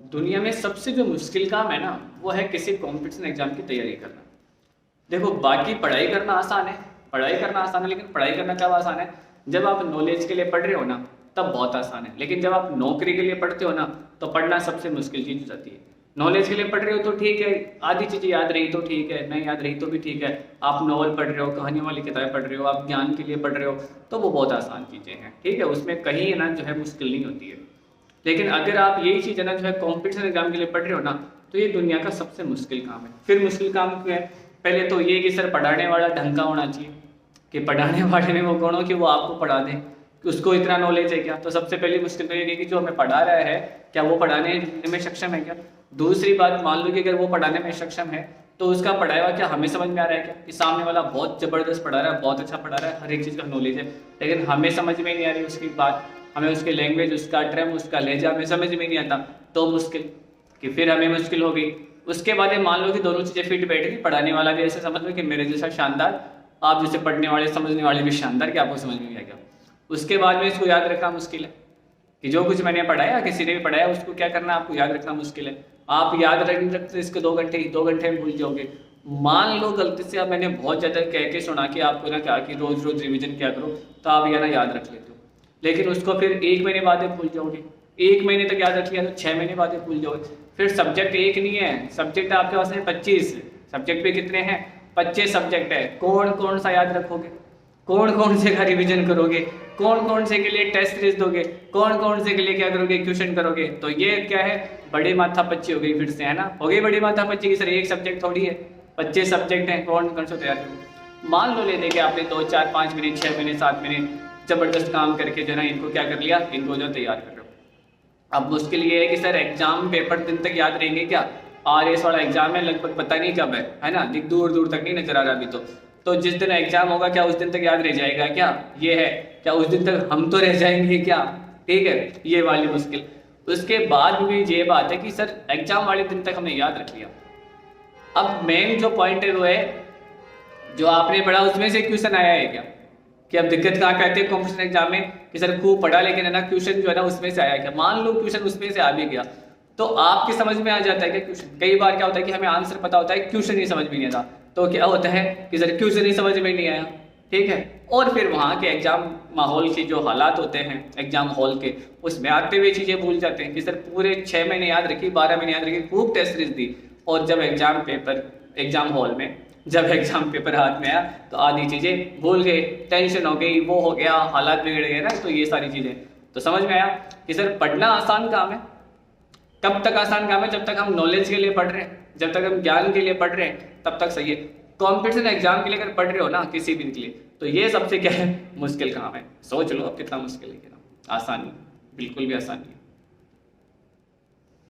दुनिया में सबसे जो मुश्किल काम है ना, वो है किसी कॉम्पिटिशन एग्जाम की तैयारी करना। देखो, बाकी पढ़ाई करना आसान है, पढ़ाई करना आसान है, लेकिन पढ़ाई करना कब आसान है? जब आप नॉलेज के लिए पढ़ रहे हो ना, तब बहुत आसान है। लेकिन जब आप नौकरी के लिए पढ़ते हो ना, तो पढ़ना सबसे मुश्किल चीज़ हो जाती है। नॉलेज के लिए पढ़ रहे हो तो ठीक है, आधी चीज़ें याद रही तो ठीक है, नहीं याद रही तो भी ठीक है। आप नॉवल पढ़ रहे हो, कहानियों वाली किताबें पढ़ रहे हो, आप ज्ञान के लिए पढ़ रहे हो, तो वो बहुत आसान चीज़ें हैं, ठीक है। उसमें कहीं ना जो है मुश्किल नहीं होती है। लेकिन अगर आप यही चीज़ है ना जो है कॉम्पिटिशन एग्जाम के लिए पढ़ रहे हो ना, तो ये दुनिया का सबसे मुश्किल काम है। फिर मुश्किल काम क्यों है? पहले तो ये कि सर पढ़ाने वाला ढंग का होना चाहिए, कि पढ़ाने वाले में वो गुण हो कि वो आपको पढ़ा दे, कि उसको इतना नॉलेज है क्या। तो सबसे पहली मुश्किल तो ये कि जो हमें पढ़ा रहा है, क्या वो पढ़ाने में सक्षम है क्या। दूसरी बात, मान लो कि अगर वो पढ़ाने में सक्षम है, तो उसका पढ़ाया हुआ क्या हमें समझ में आ रहा है क्या, कि सामने वाला बहुत ज़बरदस्त पढ़ा रहा है, बहुत अच्छा पढ़ा रहा है, हर एक चीज़ का नॉलेज है, लेकिन हमें समझ में नहीं आ रही उसकी बात, हमें उसके लैंग्वेज, उसका ट्रम, उसका लहजा हमें समझ में नहीं आता, तो मुश्किल, कि फिर हमें मुश्किल हो गई। उसके बाद ये मान लो कि दोनों चीज़ें फिट बैठ गई, पढ़ाने वाला भी ऐसे समझ में कि मेरे जैसा शानदार, आप जैसे पढ़ने वाले समझने वाले भी शानदार, कि आपको समझ में नहीं आएगा। उसके बाद में इसको याद रखना मुश्किल है, कि जो कुछ मैंने पढ़ाया, किसी ने भी पढ़ाया, उसको क्या करना, आपको याद रखना मुश्किल है। आप याद रखते इसको 2 घंटे में भूल जाओगे। मान लो गलती से अब मैंने बहुत ज़्यादा कह के सुना कि आपको ना क्या कि रोज़ रोज़ रिवीजन किया करो, तो आप ये ना याद रख लेते हो, लेकिन उसको फिर 1 महीने बाद भूल जाओगे। 1 महीने तक याद रख लिया तो 6 महीने बाद भूल जाओगे। फिर सब्जेक्ट एक नहीं है, सब्जेक्ट आपके पास है 25। सब्जेक्ट पे कितने हैं? 25 सब्जेक्ट है। कौन कौन सा याद रखोगे? कौन कौन से का रिवीजन करोगे? कौन कौन से के लिए टेस्ट सीरीज दोगे? कौन कौन से के लिए क्या करोगे, क्वेश्चन करोगे? तो ये क्या है, बड़ी माथापच्ची हो गई फिर से, है ना, हो गई बड़ी माथापच्ची की सर एक सब्जेक्ट थोड़ी है, 25 सब्जेक्ट हैं, कौन कौन से तैयार करोगे। मान लो ले देके आपने 2, 4, 5 महीने, 6 महीने, 7 महीने जबरदस्त काम करके जो है ना इनको क्या कर लिया, इनको जो तैयार कर रहे हो। अब मुश्किल ये है कि सर एग्जाम पेपर दिन तक याद रहेंगे क्या? RS वाला एग्जाम है, लगभग पता नहीं कब है ना, दूर दूर तक नहीं नजर आ रहा अभी तो जिस दिन एग्जाम होगा क्या उस दिन तक याद रह जाएगा क्या? ये है, क्या उस दिन तक हम तो रह जाएंगे क्या? ठीक है, ये वाली मुश्किल। उसके बाद भी ये बात है कि सर एग्जाम वाले दिन तक हमने याद रख लिया। अब मेन जो पॉइंट है वो है, जो आपने पढ़ा उसमें से क्वेश्चन आया है क्या? कि अब दिक्कत कहाँ कहते हैं कॉम्पिटिशन एग्जाम में, कि सर खूब पढ़ा लेकिन है ना क्वेश्चन जो है ना उसमें से आया क्या? मान लो क्वेश्चन उसमें से आ भी गया, तो आपकी समझ में आ जाता है कि क्वेश्चन। कई बार क्या होता है कि हमें आंसर पता होता है, क्वेश्चन ही समझ में नहीं आता, तो क्या होता है कि सर क्वेश्चन ही समझ में नहीं आया, ठीक है। और फिर वहाँ के एग्जाम माहौल के जो हालात होते हैं एग्जाम हॉल के, उसमें आते हुए चीज़ें भूल जाते हैं कि सर पूरे 6 महीने याद रखी, 12 महीने याद रखी, खूब टेस्ट सीरीज दी, और जब एग्जाम हॉल में जब एग्जाम पेपर हाथ में आया तो आधी चीज़ें भूल गए, टेंशन हो गई, वो हो गया, हालात बिगड़ गए ना। तो ये सारी चीज़ें तो समझ में आया कि सर पढ़ना आसान काम है। कब तक आसान काम है? जब तक हम नॉलेज के लिए पढ़ रहे हैं, जब तक हम ज्ञान के लिए पढ़ रहे हैं, तब तक सही है। कॉम्पिटिशन एग्जाम के लिए अगर पढ़ रहे हो ना किसी भी के लिए, तो ये सबसे क्या है, मुश्किल काम है। सोच लो अब कितना मुश्किल है, आसान नहीं, बिल्कुल भी आसान नहीं।